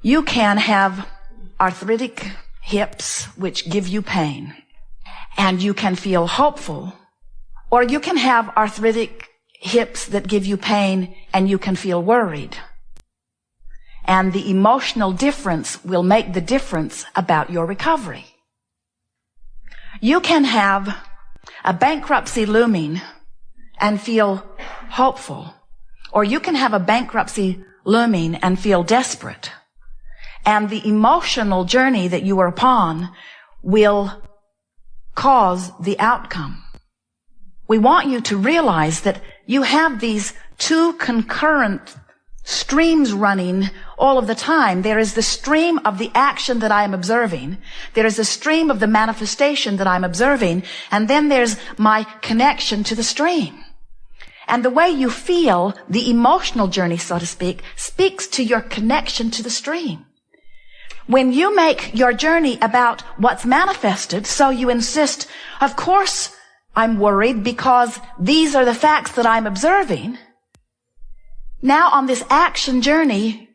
You can have arthritic hips which give you pain, and you can feel hopeful, or you can have arthritic hips that give you pain and you can feel worried. And the emotional difference will make the difference about your recovery. You can have a bankruptcy looming and feel hopeful, or you can have a bankruptcy looming and feel desperate. And the emotional journey that you are upon will cause the outcome. We want you to realize that you have these two concurrent streams running all of the time. There is the stream of the action that I am observing. There is a stream of the manifestation that I'm observing. And then there's my connection to the stream. And the way you feel, the emotional journey, so to speak, speaks to your connection to the stream. When you make your journey about what's manifested, so you insist, of course I'm worried because these are the facts that I'm observing. Now on this action journey,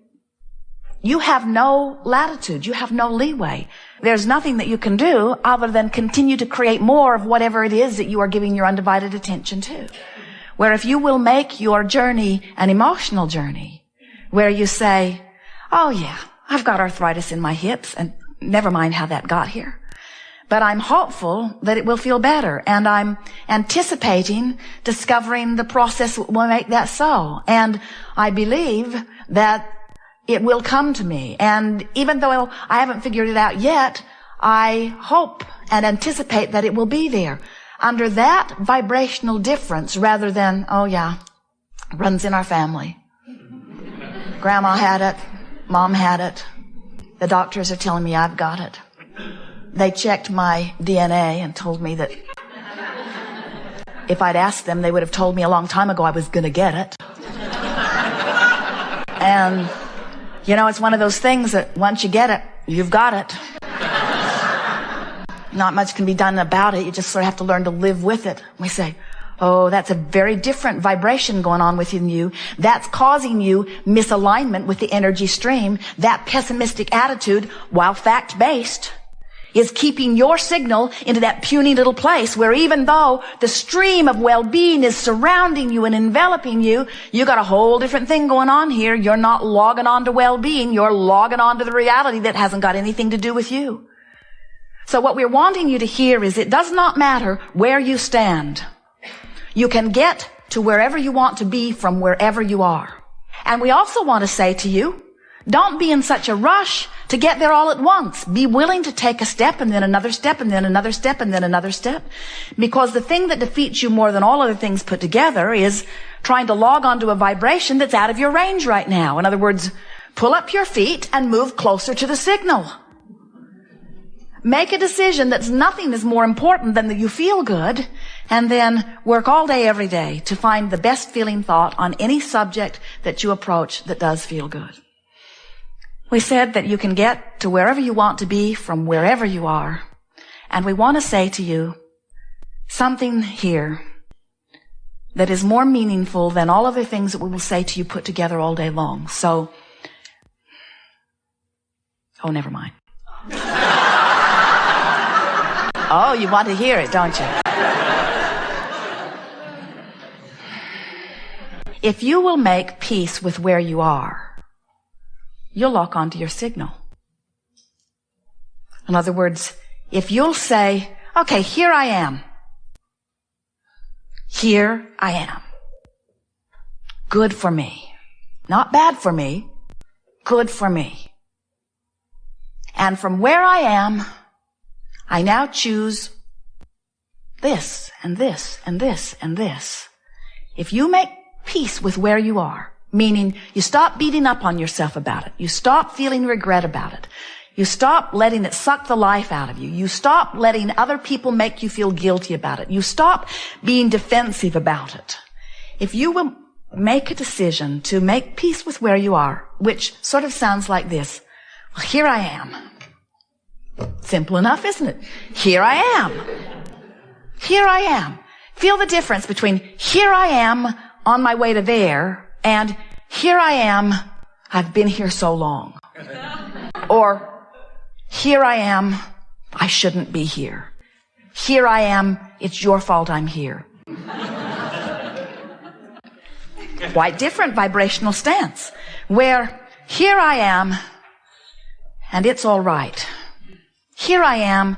you have no latitude. You have no leeway. There's nothing that you can do other than continue to create more of whatever it is that you are giving your undivided attention to. Where if you will make your journey an emotional journey, where you say, oh yeah, I've got arthritis in my hips, and never mind how that got here. But I'm hopeful that it will feel better, and I'm anticipating discovering the process that will make that so. And I believe that it will come to me. And even though I haven't figured it out yet, I hope and anticipate that it will be there. Under that vibrational difference, rather than, oh yeah, runs in our family. Grandma had it. Mom had it. The doctors are telling me I've got it. They checked my DNA and told me that if I'd asked them, they would have told me a long time ago I was going to get it. And, you know, it's one of those things that once you get it, you've got it. Not much can be done about it. You just sort of have to learn to live with it. We say, oh, that's a very different vibration going on within you. That's causing you misalignment with the energy stream. That pessimistic attitude, while fact-based, is keeping your signal into that puny little place where even though the stream of well-being is surrounding you and enveloping you, you got a whole different thing going on here. You're not logging on to well-being. You're logging on to the reality that hasn't got anything to do with you. So what we're wanting you to hear is it does not matter where you stand. You can get to wherever you want to be from wherever you are. And we also want to say to you, don't be in such a rush to get there all at once. Be willing to take a step and then another step and then another step and then another step. Because the thing that defeats you more than all other things put together is trying to log onto a vibration that's out of your range right now. In other words, pull up your feet and move closer to the signal. Make a decision that's nothing is more important than that you feel good, and then work all day, every day to find the best feeling thought on any subject that you approach that does feel good. We said that you can get to wherever you want to be from wherever you are, and we want to say to you something here that is more meaningful than all other things that we will say to you put together all day long. So, oh, never mind. Oh, you want to hear it, don't you? If you will make peace with where you are, you'll lock onto your signal. In other words, if you'll say, okay, here I am. Here I am. Good for me. Not bad for me. Good for me. And from where I am, I now choose this and this and this and this. If you make peace with where you are, meaning you stop beating up on yourself about it, you stop feeling regret about it, you stop letting it suck the life out of you, you stop letting other people make you feel guilty about it, you stop being defensive about it. If you will make a decision to make peace with where you are, which sort of sounds like this, well, here I am. Simple enough, isn't it? Here I am. Here I am. Feel the difference between here I am on my way to there and here I am, I've been here so long. Or, here I am, I shouldn't be here. Here I am, it's your fault I'm here. Quite different vibrational stance. Where, here I am, and it's all right. Here I am,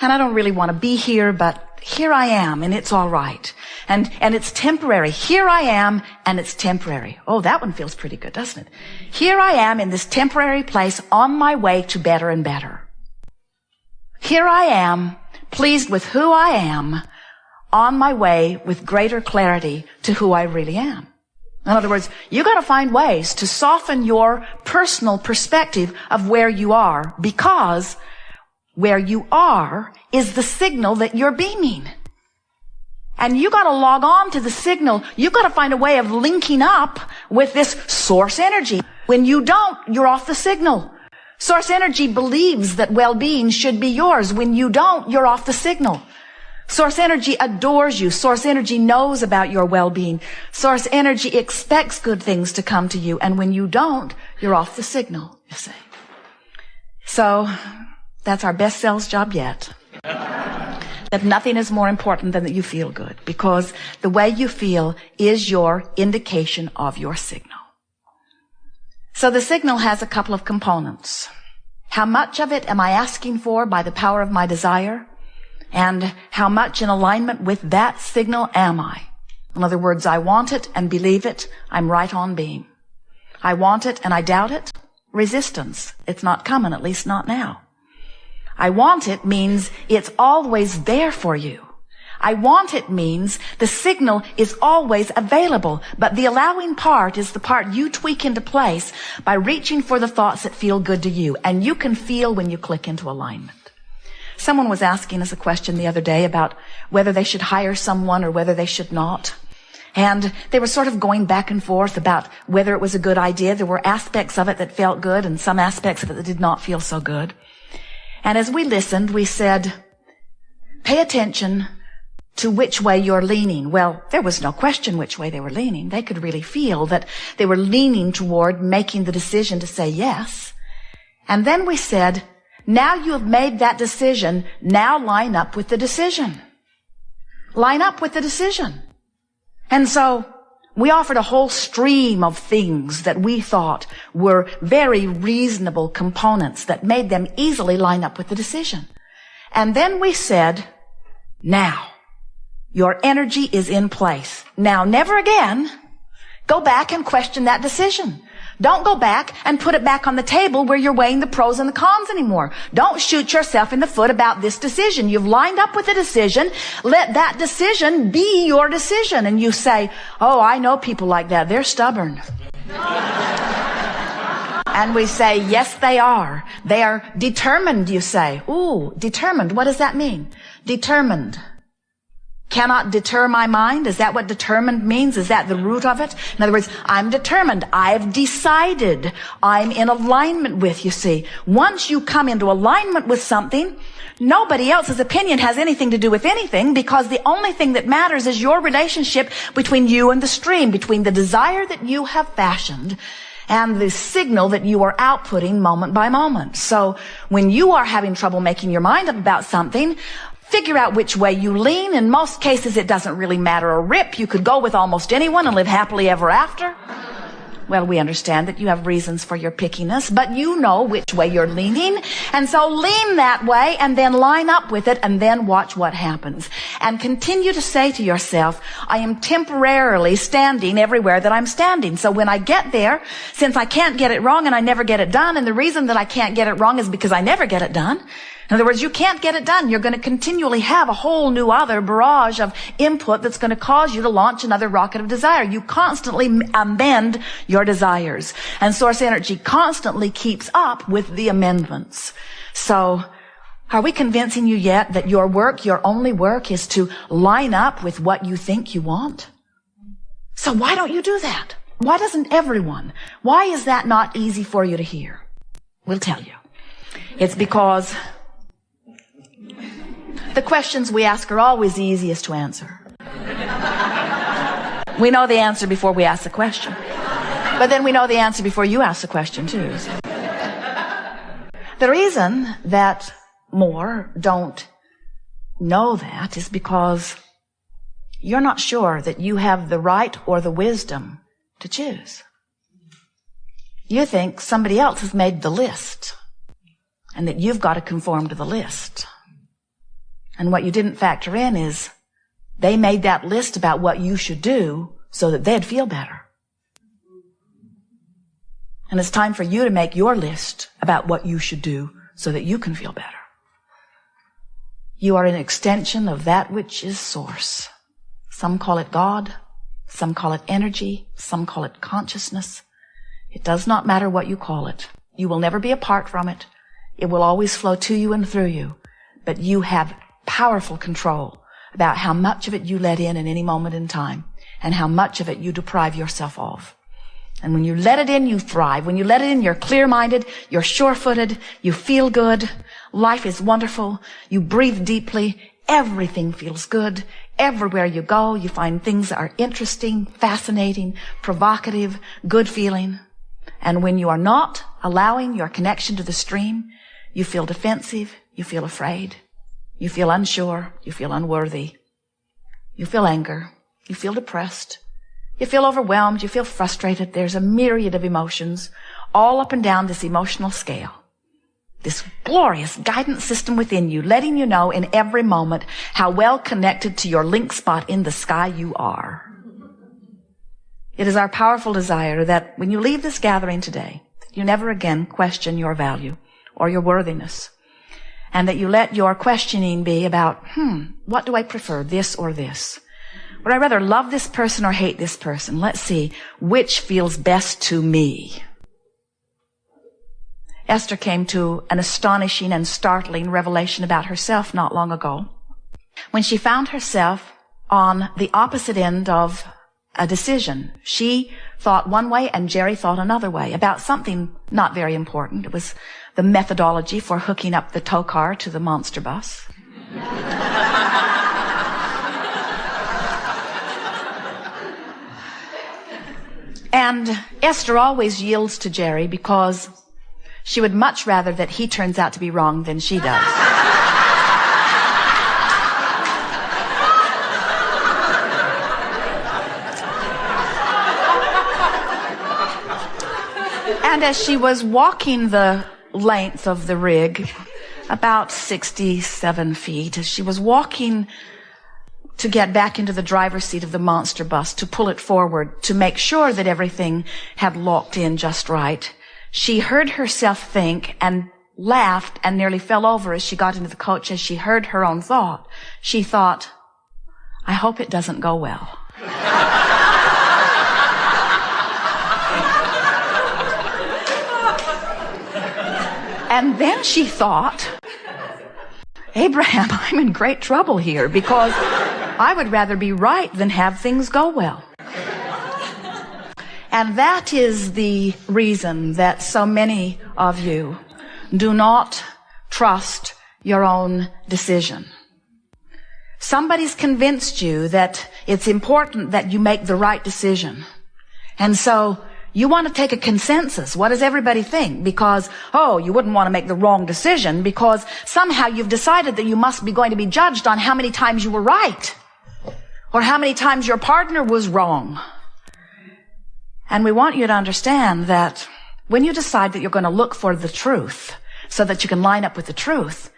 and I don't really want to be here, but here I am, and it's all right. And it's temporary. Here I am, and it's temporary. Oh, that one feels pretty good, doesn't it? Here I am in this temporary place on my way to better and better. Here I am, pleased with who I am, on my way with greater clarity to who I really am. In other words, you got to find ways to soften your personal perspective of where you are, because where you are is the signal that you're beaming. And you got to log on to the signal. You got to find a way of linking up with this source energy. When you don't, you're off the signal. Source energy believes that well-being should be yours. When you don't, you're off the signal. Source energy adores you. Source energy knows about your well-being. Source energy expects good things to come to you. And when you don't, you're off the signal, you see. So that's our best sales job yet. That nothing is more important than that you feel good, because the way you feel is your indication of your signal. So the signal has a couple of components. How much of it am I asking for by the power of my desire? And how much in alignment with that signal am I? In other words, I want it and believe it. I'm right on beam. I want it and I doubt it. Resistance. It's not coming, at least not now. I want it means it's always there for you. I want it means the signal is always available, but the allowing part is the part you tweak into place by reaching for the thoughts that feel good to you. And you can feel when you click into alignment. Someone was asking us a question the other day about whether they should hire someone or whether they should not. And they were sort of going back and forth about whether it was a good idea. There were aspects of it that felt good and some aspects of it that did not feel so good. And as we listened, we said, pay attention to which way you're leaning. Well, there was no question which way they were leaning. They could really feel that they were leaning toward making the decision to say yes. And then we said, now you have made that decision. Now line up with the decision. Line up with the decision. And so we offered a whole stream of things that we thought were very reasonable components that made them easily line up with the decision. And then we said, now, your energy is in place. Now, never again go back and question that decision. Don't go back and put it back on the table where you're weighing the pros and the cons anymore. Don't shoot yourself in the foot about this decision. You've lined up with the decision. Let that decision be your decision. And you say, oh, I know people like that. They're stubborn. And we say, yes, they are. They are determined, you say. Ooh, determined. What does that mean? Determined. Cannot deter my mind? Is that what determined means? Is that the root of it? In other words, I'm determined. I've decided. I'm in alignment with, you see. Once you come into alignment with something, nobody else's opinion has anything to do with anything, because the only thing that matters is your relationship between you and the stream, between the desire that you have fashioned and the signal that you are outputting moment by moment. So when you are having trouble making your mind up about something, figure out which way you lean. In most cases, it doesn't really matter a rip. You could go with almost anyone and live happily ever after. Well, we understand that you have reasons for your pickiness, but you know which way you're leaning. And so lean that way and then line up with it and then watch what happens. And continue to say to yourself, I am temporarily standing everywhere that I'm standing. So when I get there, since I can't get it wrong and I never get it done, and the reason that I can't get it wrong is because I never get it done. In other words, you can't get it done. You're going to continually have a whole new other barrage of input that's going to cause you to launch another rocket of desire. You constantly amend your desires. And source energy constantly keeps up with the amendments. So, are we convincing you yet that your work, your only work, is to line up with what you think you want? So why don't you do that? Why doesn't everyone? Why is that not easy for you to hear? We'll tell you. It's because the questions we ask are always the easiest to answer. We know the answer before we ask the question. But then we know the answer before you ask the question, too. The reason that more don't know that is because you're not sure that you have the right or the wisdom to choose. You think somebody else has made the list and that you've got to conform to the list. And what you didn't factor in is they made that list about what you should do so that they'd feel better. And it's time for you to make your list about what you should do so that you can feel better. You are an extension of that which is source. Some call it God, some call it energy, some call it consciousness. It does not matter what you call it. You will never be apart from it. It will always flow to you and through you. But you have powerful control about how much of it you let in any moment in time and how much of it you deprive yourself of. And when you let it in, you thrive. When you let it in, you're clear-minded, you're sure-footed, you feel good, life is wonderful, you breathe deeply, everything feels good. Everywhere you go, you find things that are interesting, fascinating, provocative, good feeling. And when you are not allowing your connection to the stream, you feel defensive, you feel afraid, you feel unsure, you feel unworthy, you feel anger, you feel depressed, you feel overwhelmed, you feel frustrated. There's a myriad of emotions all up and down this emotional scale. This glorious guidance system within you, letting you know in every moment how well connected to your link spot in the sky you are. It is our powerful desire that when you leave this gathering today, you never again question your value or your worthiness, and that you let your questioning be about, what do I prefer, this or this? Would I rather love this person or hate this person? Let's see, which feels best to me? Esther came to an astonishing and startling revelation about herself not long ago, when she found herself on the opposite end of a decision. She thought one way and Jerry thought another way about something not very important. It was the methodology for hooking up the tow car to the monster bus. And Esther always yields to Jerry because she would much rather that he turns out to be wrong than she does. And as she was walking the length of the rig, about 67 feet, as she was walking to get back into the driver's seat of the monster bus, to pull it forward, to make sure that everything had locked in just right, she heard herself think and laughed and nearly fell over as she got into the coach as she heard her own thought. She thought, I hope it doesn't go well. And then she thought, Abraham, I'm in great trouble here because I would rather be right than have things go well. And that is the reason that so many of you do not trust your own decision. Somebody's convinced you that it's important that you make the right decision. And so you want to take a consensus. What does everybody think? Because, you wouldn't want to make the wrong decision because somehow you've decided that you must be going to be judged on how many times you were right or how many times your partner was wrong. And we want you to understand that when you decide that you're going to look for the truth so that you can line up with the truth,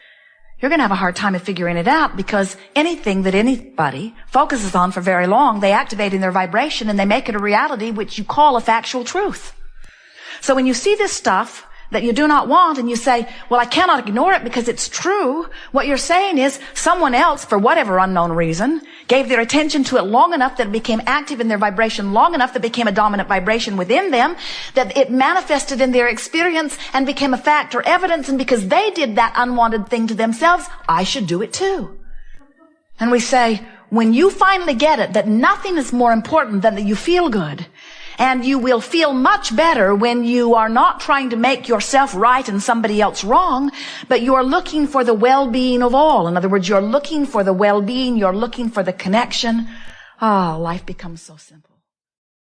you're going to have a hard time of figuring it out because anything that anybody focuses on for very long, they activate in their vibration and they make it a reality which you call a factual truth. So when you see this stuff that you do not want and you say, well, I cannot ignore it because it's true, what you're saying is someone else, for whatever unknown reason, gave their attention to it long enough that it became active in their vibration, long enough that it became a dominant vibration within them, that it manifested in their experience and became a fact or evidence, and because they did that unwanted thing to themselves, I should do it too. And we say, when you finally get it, that nothing is more important than that you feel good, and you will feel much better when you are not trying to make yourself right and somebody else wrong, but you are looking for the well-being of all. In other words, you're looking for the well-being, you're looking for the connection. Life becomes so simple.